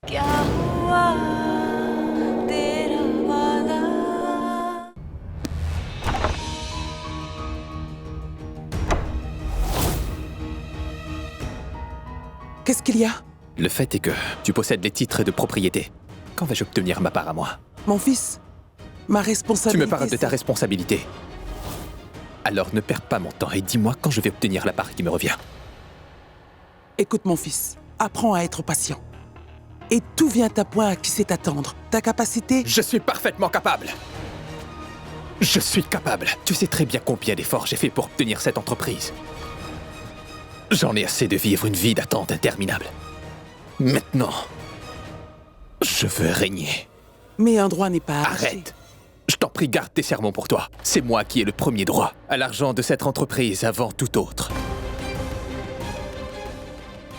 क्या हुआ तेरा वादा Qu'est-ce qu'il y a? Le fait est que tu possèdes les titres de propriété. Quand vais-je obtenir ma part à moi? Mon fils, ma Tu responsabilité... me parles de ta c'est- responsabilité. Alors ne perds pas mon temps et dis-moi quand je vais obtenir la part qui me revient. Écoute mon fils, apprends à être patient. Et tout vient à point à qui sait t'attendre. Ta capacité... Je suis parfaitement capable. Je suis capable. Tu sais très bien combien d'efforts j'ai fait pour obtenir cette entreprise. J'en ai assez de vivre une vie d'attente interminable. Maintenant, je veux régner. Mais un droit n'est pas arraché. Arrête. Je t'en prie, garde tes sermons pour toi. C'est moi qui ai le premier droit à l'argent de cette entreprise avant tout autre.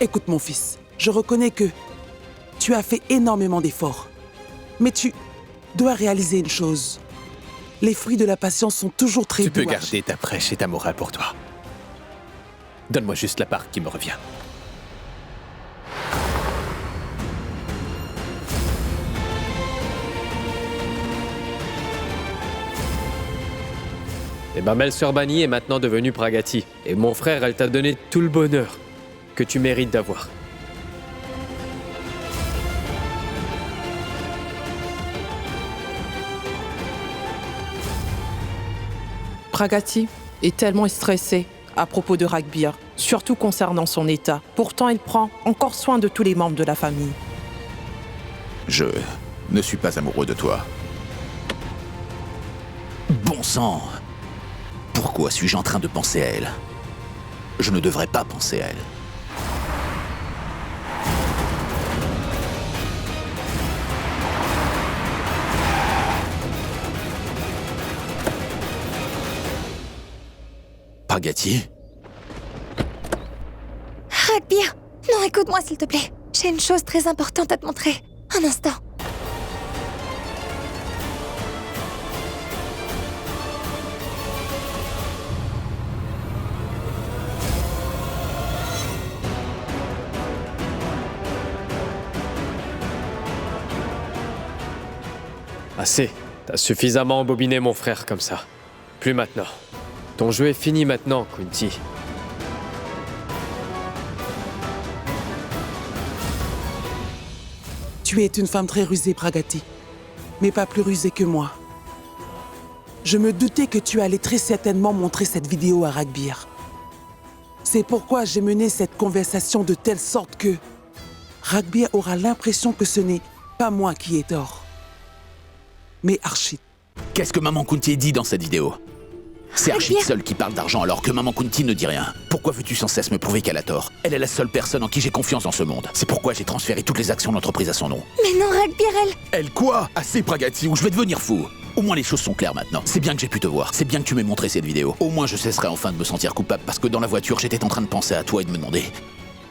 Écoute mon fils, je reconnais que tu as fait énormément d'efforts. Mais tu dois réaliser une chose. Les fruits de la patience sont toujours très Tu peux doux à- garder ta prêche et ta morale pour toi. Donne-moi juste la part qui me revient. Et ma belle-sœur Bani est maintenant devenue Pragati. Et mon frère, elle t'a donné tout le bonheur que tu mérites d'avoir. Pragati est tellement stressé à propos de Ragbir, surtout concernant son état. Pourtant, il prend encore soin de tous les membres de la famille. Je ne suis pas amoureux de toi. Bon sang! Pourquoi suis-je en train de penser à elle? Je ne devrais pas penser à elle. Pragati? Ragbir, non, écoute-moi s'il te plaît. J'ai une chose très importante à te montrer. Un instant. Assez. T'as suffisamment embobiné mon frère comme ça. Plus maintenant. Ton jeu est fini maintenant, Kunti. Tu es une femme très rusée, Pragati. Mais pas plus rusée que moi. Je me doutais que tu allais très certainement montrer cette vidéo à Ragbir. C'est pourquoi j'ai mené cette conversation de telle sorte que Ragbir aura l'impression que ce n'est pas moi qui ai tort, mais Archit. Qu'est-ce que Maman Kunti dit dans cette vidéo? C'est Archit Ragbir. seul qui parle d'argent alors que Maman Kunti ne dit rien. Pourquoi veux-tu sans cesse me prouver qu'elle a tort? Elle est la seule personne en qui j'ai confiance dans ce monde. C'est pourquoi j'ai transféré toutes les actions de l'entreprise à son nom. Mais non, Ragbir, elle... Elle quoi? Assez Pragati ou je vais devenir fou. Au moins les choses sont claires maintenant. C'est bien que j'ai pu te voir. C'est bien que tu m'aies montré cette vidéo. Au moins je cesserai enfin de me sentir coupable parce que dans la voiture j'étais en train de penser à toi et de me demander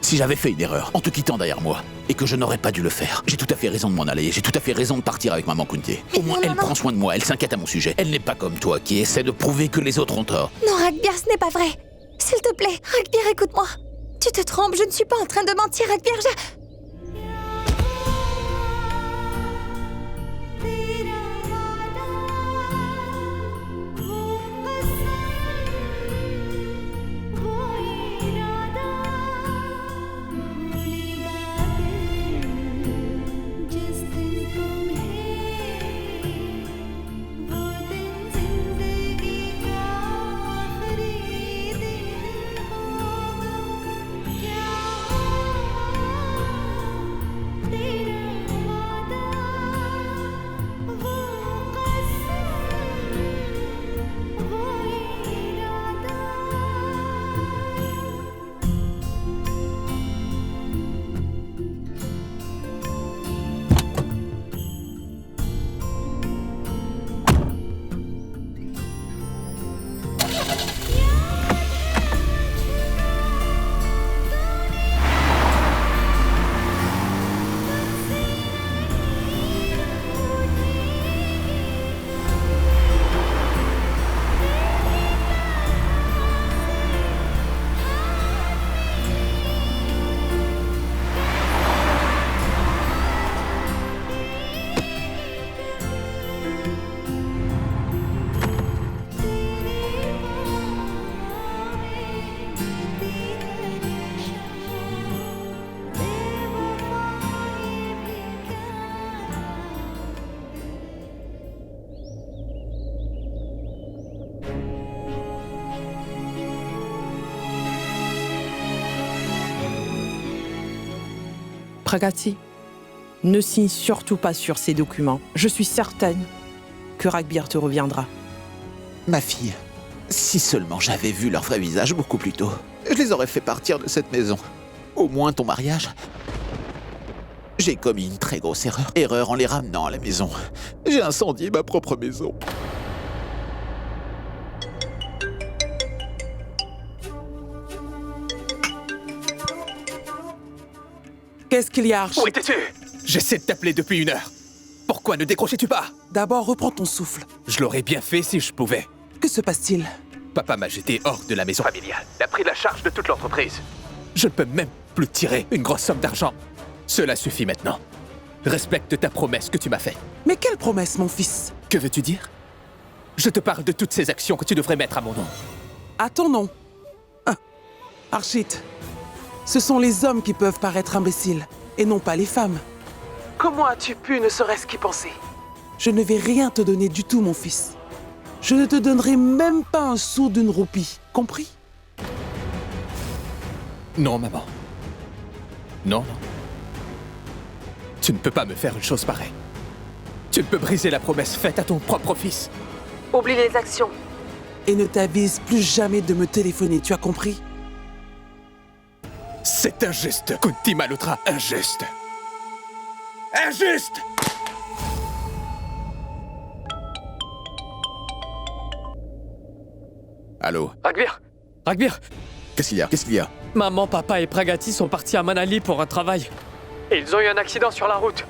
si j'avais fait une erreur en te quittant derrière moi et que je n'aurais pas dû le faire. J'ai tout à fait raison de m'en aller. J'ai tout à fait raison de partir avec Maman Kunti. Au moins non, elle non, prend non. soin de moi. Elle s'inquiète à mon sujet. Elle n'est pas comme toi qui essaie de prouver que les autres ont tort. Non, Ragbir, ce n'est pas vrai. S'il te plaît, Ragbir, écoute-moi. Tu te trompes, je ne suis pas en train de mentir, Ragbir, Pragati, ne signe surtout pas sur ces documents. Je suis certaine que Ragbir te reviendra. Ma fille, si seulement j'avais vu leur vrai visage beaucoup plus tôt, je les aurais fait partir de cette maison. Au moins ton mariage. J'ai commis une très grosse erreur. Erreur en les ramenant à la maison. J'ai incendié ma propre maison. Qu'est-ce qu'il y a, Archie? Où étais-tu? J'essaie de t'appeler depuis 1 heure. Pourquoi ne décrochais-tu pas? D'abord, reprends ton souffle. Je l'aurais bien fait si je pouvais. Que se passe-t-il? Papa m'a jeté hors de la maison familiale. Il a pris la charge de toute l'entreprise. Je ne peux même plus tirer une grosse somme d'argent. Cela suffit maintenant. Respecte ta promesse que tu m'as faite. Mais quelle promesse, mon fils? Que veux-tu dire? Je te parle de toutes ces actions que tu devrais mettre à mon nom. À ton nom. Archit, ce sont les hommes qui peuvent paraître imbéciles, et non pas les femmes. Comment as-tu pu ne serait-ce qu'y penser? Je ne vais rien te donner du tout, mon fils. Je ne te donnerai même pas un sou d'une roupie, compris? Non, maman. Non, non. Tu ne peux pas me faire une chose pareille. Tu ne peux briser la promesse faite à ton propre fils. Oublie les actions. Et ne t'avise plus jamais de me téléphoner, tu as compris? C'est injuste, Kunti Malhotra, injuste. Injuste! Allô? Ragbir! Ragbir! Qu'est-ce qu'il y a? Qu'est-ce qu'il y a? Maman, papa et Pragati sont partis à Manali pour un travail. Et ils ont eu un accident sur la route.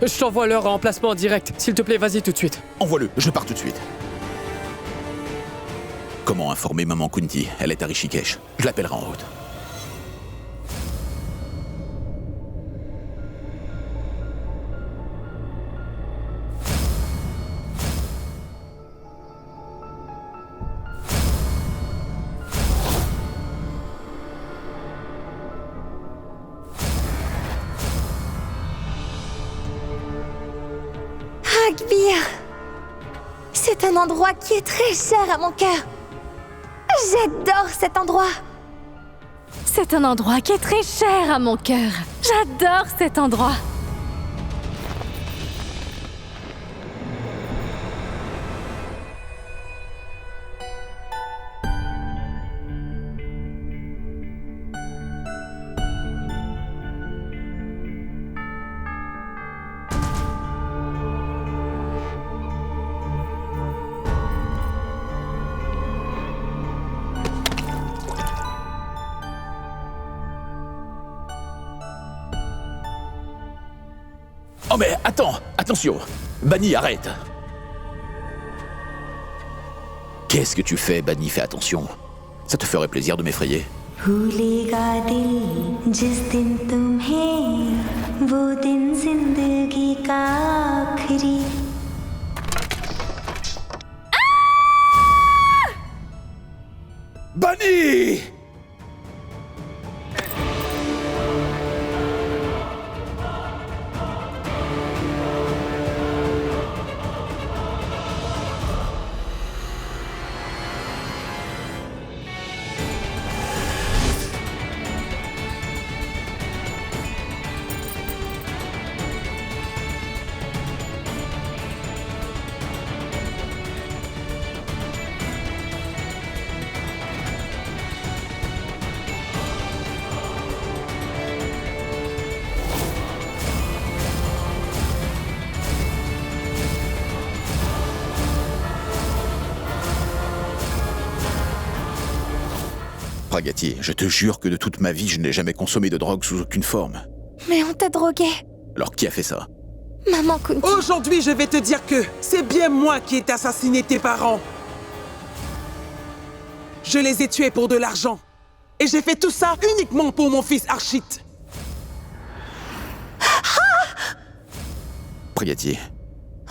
Je t'envoie leur emplacement direct. S'il te plaît, vas-y tout de suite. Envoie-le, je pars tout de suite. Comment informer maman Kunti? Elle est à Rishikesh. Je l'appellerai en route. Ragbir, c'est un endroit qui est très cher à mon cœur. J'adore cet endroit. C'est un endroit qui est très cher à mon cœur. J'adore cet endroit. Oh mais attends, attention. Bani, arrête. Qu'est-ce que tu fais, Bani? Fais attention. Ça te ferait plaisir de m'effrayer. भूलेगा दिल जिस दिन तुम्हें वो दिन जिंदगी का आखिरी Bani! Pragati, je te jure que de toute ma vie, je n'ai jamais consommé de drogue sous aucune forme. Mais on t'a drogué. Alors qui a fait ça? Maman Kunti. Aujourd'hui, je vais te dire que c'est bien moi qui ai assassiné tes parents. Je les ai tués pour de l'argent. Et j'ai fait tout ça uniquement pour mon fils Archit. Pragati,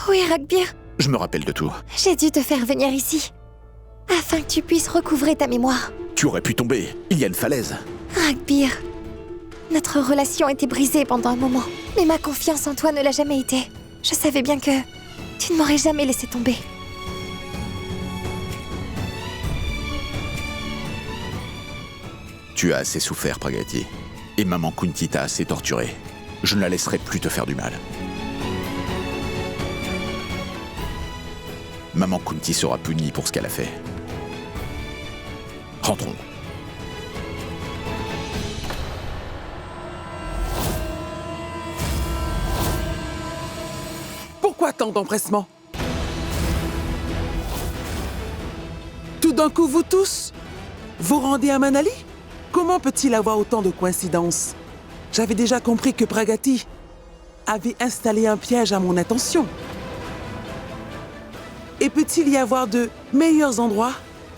Oui, Ragbir, je me rappelle de tout. j'ai dû te faire venir ici. Afin que tu puisses recouvrer ta mémoire. Tu aurais pu tomber. Il y a une falaise. Ragbir, notre relation était brisée pendant un moment. Mais ma confiance en toi ne l'a jamais été. Je savais bien que tu ne m'aurais jamais laissé tomber. Tu as assez souffert, Pragati. Et maman Kunti t'a assez torturé. Je ne la laisserai plus te faire du mal. Maman Kunti sera punie pour ce qu'elle a fait. Rentrons. Pourquoi tant d'empressement? Tout d'un coup, vous tous, vous rendez à Manali? Comment peut-il avoir autant de coïncidences? J'avais déjà compris que Pragati avait installé un piège à mon attention. Et peut-il y avoir de meilleurs endroits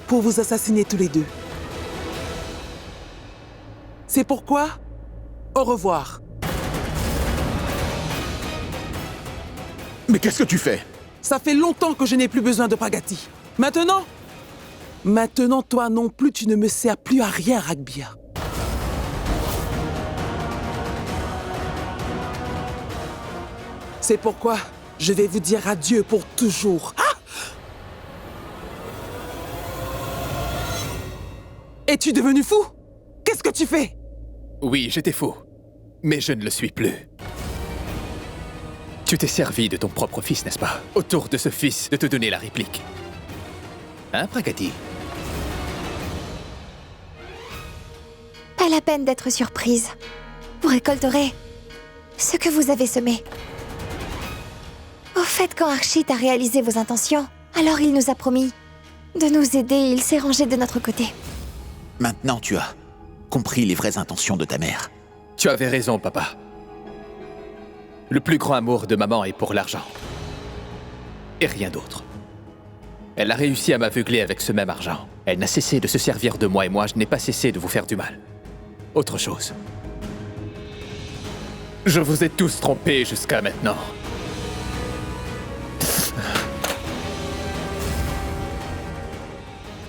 pour vous assassiner tous les deux? C'est pourquoi, au revoir. Mais qu'est-ce que tu fais? Ça fait longtemps que je n'ai plus besoin de Pragati. Maintenant, toi non plus, tu ne me sers plus à rien, Ragbir. C'est pourquoi je vais vous dire adieu pour toujours. Ah! Es-tu devenu fou? Qu'est-ce que tu fais? Oui, j'étais fou. Mais je ne le suis plus. Tu t'es servi de ton propre fils, n'est-ce pas? Autour de ce fils, de te donner la réplique. Hein, Pragati? Pas la peine d'être surprise. Vous récolterez ce que vous avez semé. Au fait, quand Archit a réalisé vos intentions, alors il nous a promis de nous aider et il s'est rangé de notre côté. Maintenant, tu as compris les vraies intentions de ta mère. Tu avais raison, papa. Le plus grand amour de maman est pour l'argent. Et rien d'autre. Elle a réussi à m'aveugler avec ce même argent. Elle n'a cessé de se servir de moi et moi, je n'ai pas cessé de vous faire du mal. Autre chose. Je vous ai tous trompés jusqu'à maintenant.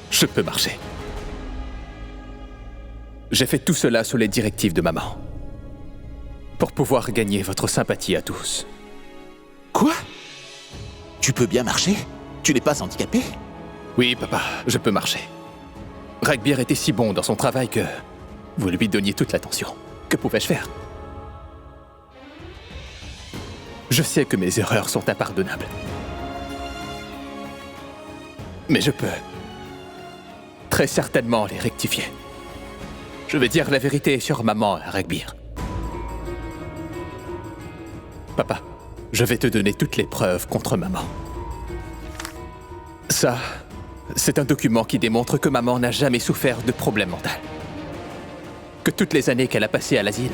Je peux marcher. J'ai fait tout cela sous les directives de maman. Pour pouvoir gagner votre sympathie à tous. Quoi? Tu peux bien marcher? Tu n'es pas handicapé? Oui, papa, je peux marcher. Ragbir était si bon dans son travail que vous lui donniez toute l'attention. Que pouvais-je faire? Je sais que mes erreurs sont impardonnables. Mais je peux très certainement les rectifier. Je vais dire la vérité sur maman à Ragbir. Papa, je vais te donner toutes les preuves contre maman. Ça, c'est un document qui démontre que maman n'a jamais souffert de problème mental. Que toutes les années qu'elle a passées à l'asile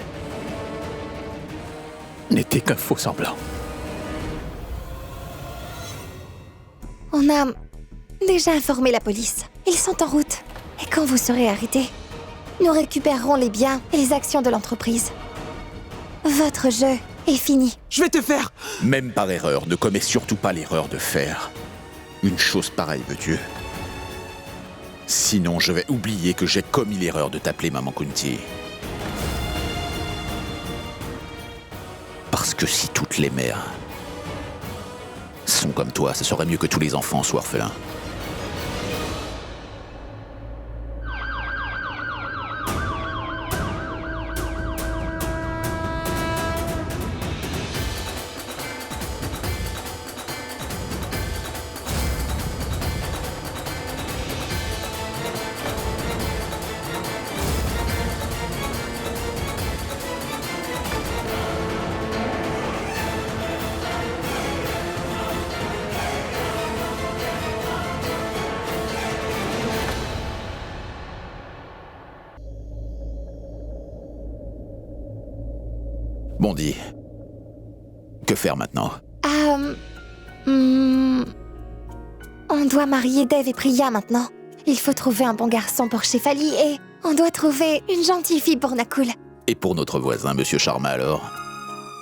n'étaient qu'un faux semblant. On a déjà informé la police. Ils sont en route. Et quand vous serez arrêtés, nous récupérerons les biens et les actions de l'entreprise. Votre jeu est fini. Je vais te faire... Même par erreur, ne commets surtout pas l'erreur de faire une chose pareille, veux-tu? Sinon, je vais oublier que j'ai commis l'erreur de t'appeler Maman Kunti. Parce que si toutes les mères sont comme toi, ce serait mieux que tous les enfants soient orphelins. Bon, dis. Que faire maintenant? On doit marier Dev et Priya maintenant. Il faut trouver un bon garçon pour Shefali et on doit trouver une gentille fille pour Nakul. Et pour notre voisin, Monsieur Sharma, alors?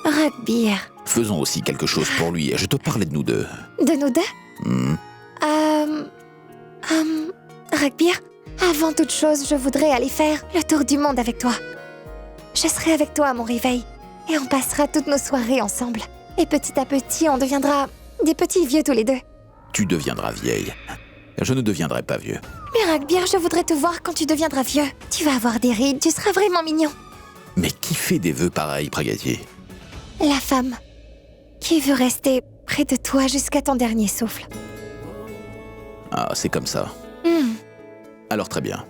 Ragbir. Faisons aussi quelque chose pour lui. Je te parlais de nous deux. De nous deux? Ragbir, avant toute chose, je voudrais aller faire le tour du monde avec toi. Je serai avec toi à mon réveil et on passera toutes nos soirées ensemble. Et petit à petit, on deviendra des petits vieux tous les deux. Tu deviendras vieille. Je ne deviendrai pas vieux. Mais Ragbir, je voudrais te voir quand tu deviendras vieux. Tu vas avoir des rides, tu seras vraiment mignon. Mais qui fait des vœux pareils, Pragati? La femme qui veut rester près de toi jusqu'à ton dernier souffle. Ah, c'est comme ça. Alors très bien.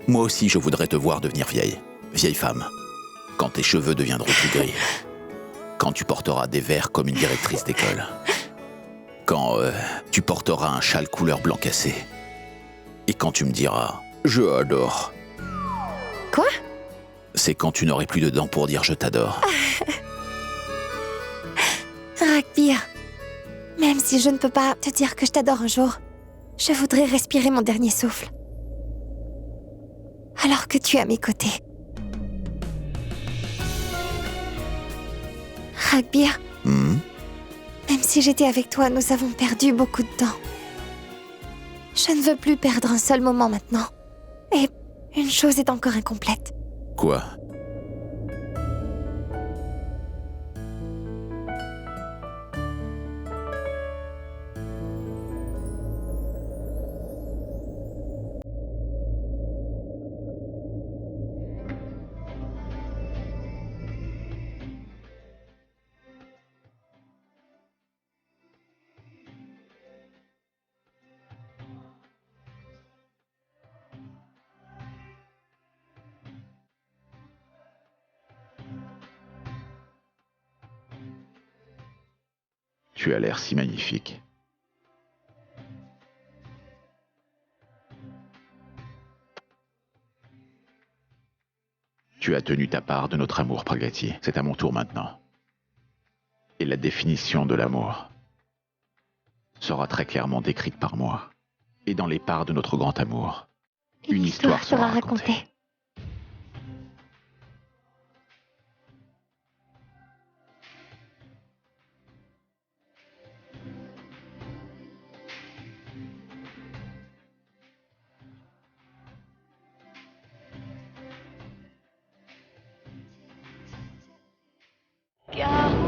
Moi aussi, je voudrais te voir devenir vieille. Vieille femme. Quand tes cheveux deviendront plus gris. Quand tu porteras des verres comme une directrice d'école. Quand tu porteras un châle couleur blanc cassé. Et quand tu me diras « Je adore ». Quoi? C'est quand tu n'aurais plus de dents pour dire « Je t'adore ». Rakbir, même si je ne peux pas te dire que je t'adore un jour, je voudrais respirer mon dernier souffle. Alors que tu es à mes côtés. Rakbir, même si j'étais avec toi, nous avons perdu beaucoup de temps. Je ne veux plus perdre un seul moment maintenant. Et une chose est encore incomplète. Quoi? Tu as l'air si magnifique. Tu as tenu ta part de notre amour, Pragati. C'est à mon tour maintenant. Et la définition de l'amour sera très clairement décrite par moi. Et dans les parts de notre grand amour, une histoire sera racontée. क्या